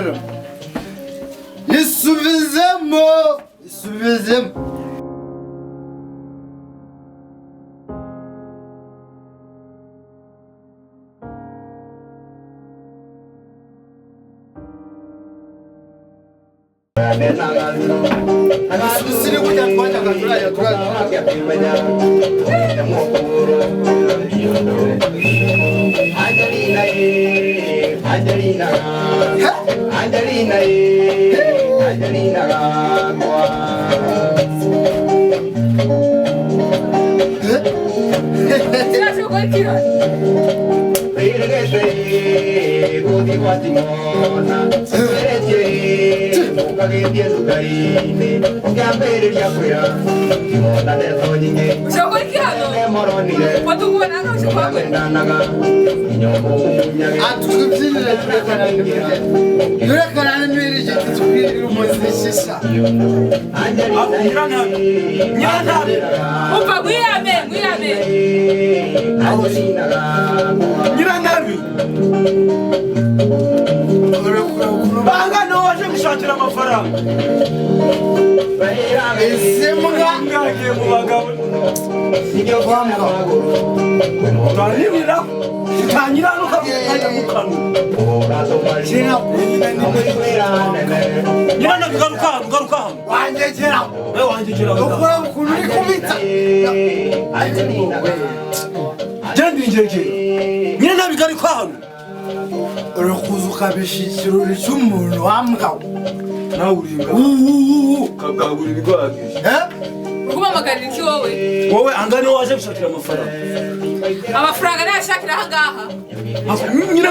Isubizemo. Isubizemo. Isubizemo. Sini kuja kuacha katura ya Banga no waje gushakira amafaranga. Isemuga ngagiye mu bagabo. Nige kwamga. Tanira. Tanira no kabukanya mukanu. China nyina bigaruka. wanjegera. We wanjegera. Ukora kunuri kubita. Jendi njegera. Nyina bigaruka hano. Urukuzuka bishikiruri cy'umuntu wambwa. Nawe uringa. Kagagura ibigwagisha. Kumamagarira iki wowe? Wowe angane waje gushakira amafaranga. Amafaranga nashakira aha ngaha. Nyina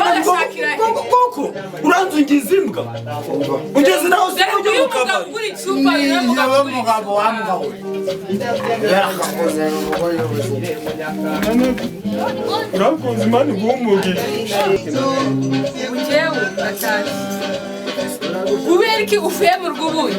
koko uranzungiza imbwa. Ugeze naho ujye mu kabari. Umugabo wambwa we. Urakoze imana igumugisha. Ujewe atari. Kubera iki uvuye mu rw'ubundi?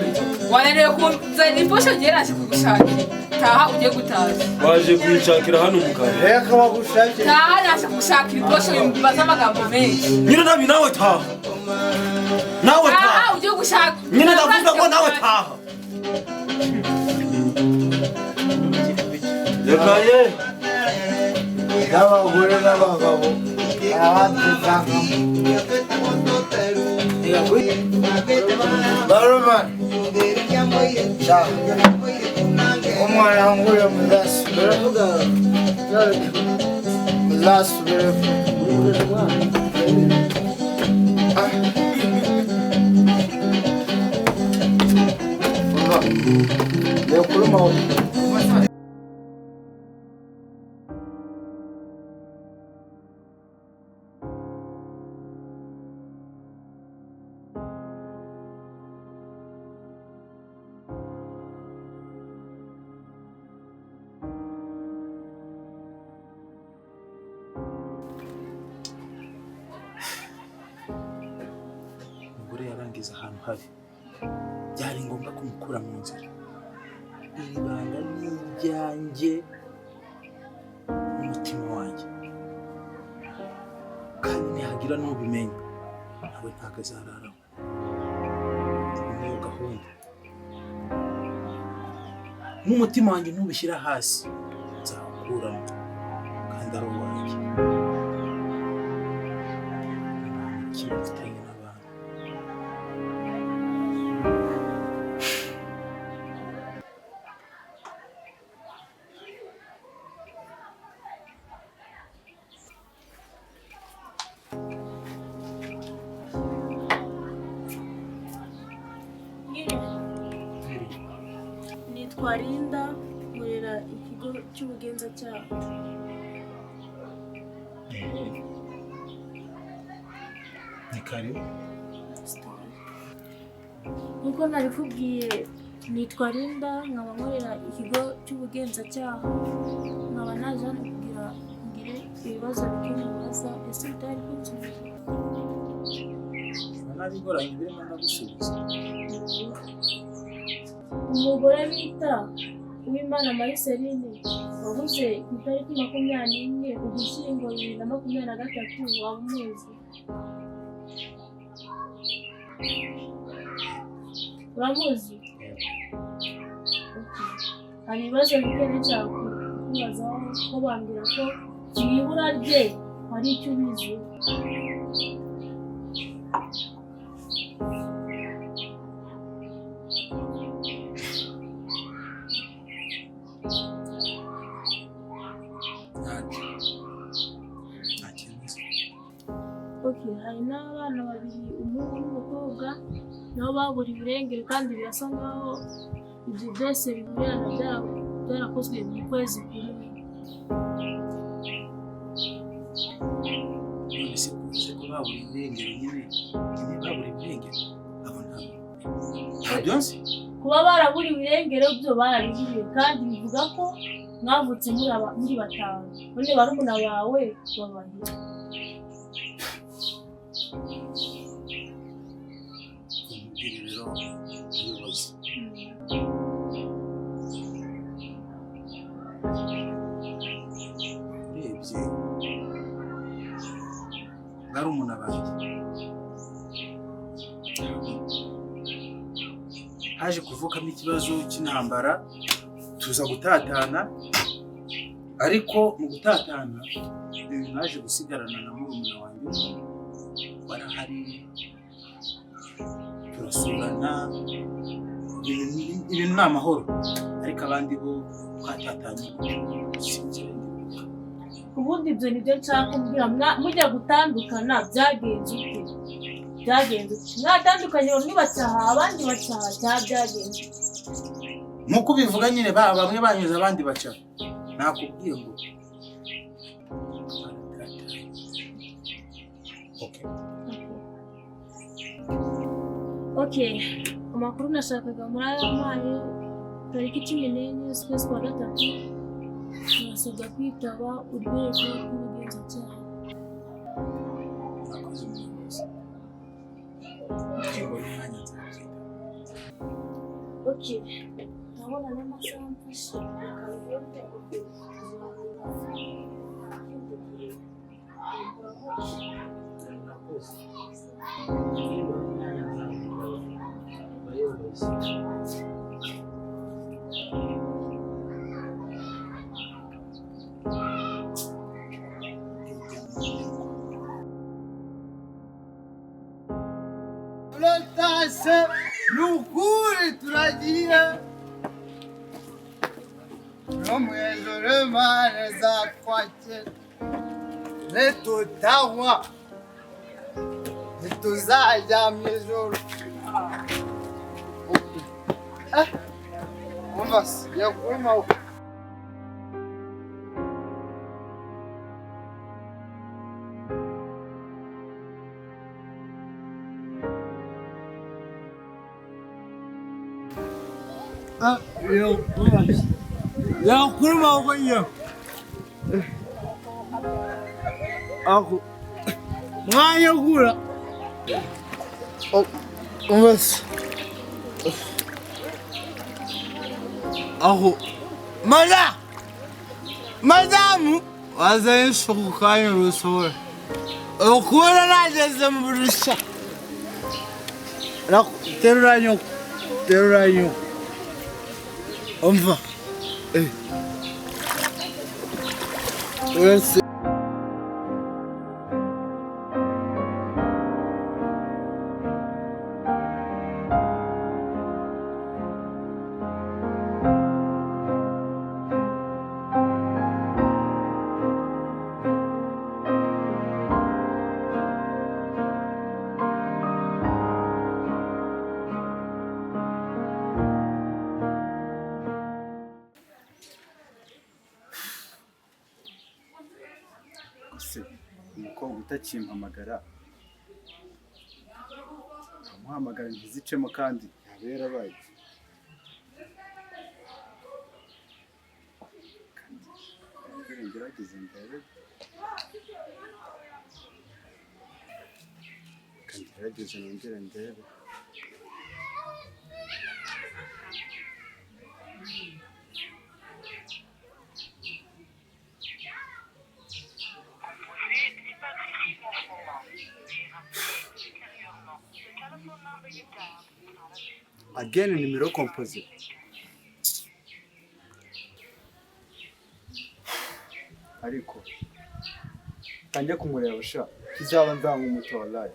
Wananiwe kunzana iposho ngerashe kugushakira. Taha ujye gutaha. Waje kwishakira hano mu kabari. Reka bagushakire. Taha nashe gushakira iposho imbaza amagambo menshi. Nyina nabi nawe taha. Nawe taha. Taha ujye gushaka. Nyina ndavuga ngo nawe taha. Yakaye. N'abagore n'abagabo. Abatuzanga. Baruman. Umwana nguye muzasubira. Muzasubira. Yokuramo. Yarangiza ahantu habi byari ngombwa kumukura mu nzira. Iri banga ni iryanjye umutima wanjye kandi ntihagira n'ubimenya nawe ntabwo azararaho. Niyo gahunda n'umutima wanjye ntubishyira hasi nzawukuramo kandi ari uwanjye. Kimufitanye n'abantu. Nitwarinda nkorera ikigo cy'ubugenzacyaha. Ni karibu. Nkuko nabikubwiye nitwarinda nkaba nkorera ikigo cy'ubugenzacyaha. Nkaba naje hano kugira ngire ibibazo bikimubaza. Ese utari kunsubiza? Nabigoranye birimo nagusubiza. Umugore bita Uwimana Mariceline wabuze ku itariki 21 Ugushyingo 2023 waba umuzi? uramuzi? Hari ibibazo bike nshaka kubazaho ko bambwira ko mu ibura rye hari icyo ubizi. Hari n'abana babiri, umuhungu n'umukobwa, nabo baburiwe irengero kandi birasa nkaho ibyo byose bihurirana byarakozwe mu kwezi kumwe. None se kuvuze ko baburiwe irengero nyine baburiwe irengero abo ntabyo nzi. Kuba baraburiwe irengero byo barabiburiwe kandi bivuga ko mwavutse muri batanu, none barumuna bawe babahira. Rero ubuyobozi urebye barumuna banjye haje kuvukamo ikibazo cy'intambara tuza gutatana, ariko mu gutatana naje gusigarana na murumuna wanjye barahari, turasurana, ibintu ni amahoro, ariko abandi bo twatatanye. Ubundi ibyo nibyo nshaka kumbwira, mujya gutandukana byagenze ute? Mwatandukanye bamwe bacyaha abandi bacyaha, byagenze nk'uko ubivuga nyine, bamwe banyuze abandi baca. Nakubwiye ngo Okay, amakuru nashakaga muri aya maye tariki 14 z'ukwezi kwa gatatu, nasabwa kwitaba urwego rw'ubugenzacyaha. Okay, ndabona n'amasaha mfashe Plesents n'ukuri turagiye no mu ijoro Imana izatwakira, nitutanywa ntituzajya mu ijoro. Umva se yokumukuramo kwenye ako mwanya kula umase ako madamu wazaye shukukanye rusore ukura nageze mu burusha terura nyoko umva wese umukobwa utakimpamagara, amuhamagara ngizicemo kandi yabera baye. Ngerageze ndebe, ngerageze nongere ndebe. again nimero composite. Ariko kanjye kumureba sha kizaba nzanga umuto wallahi.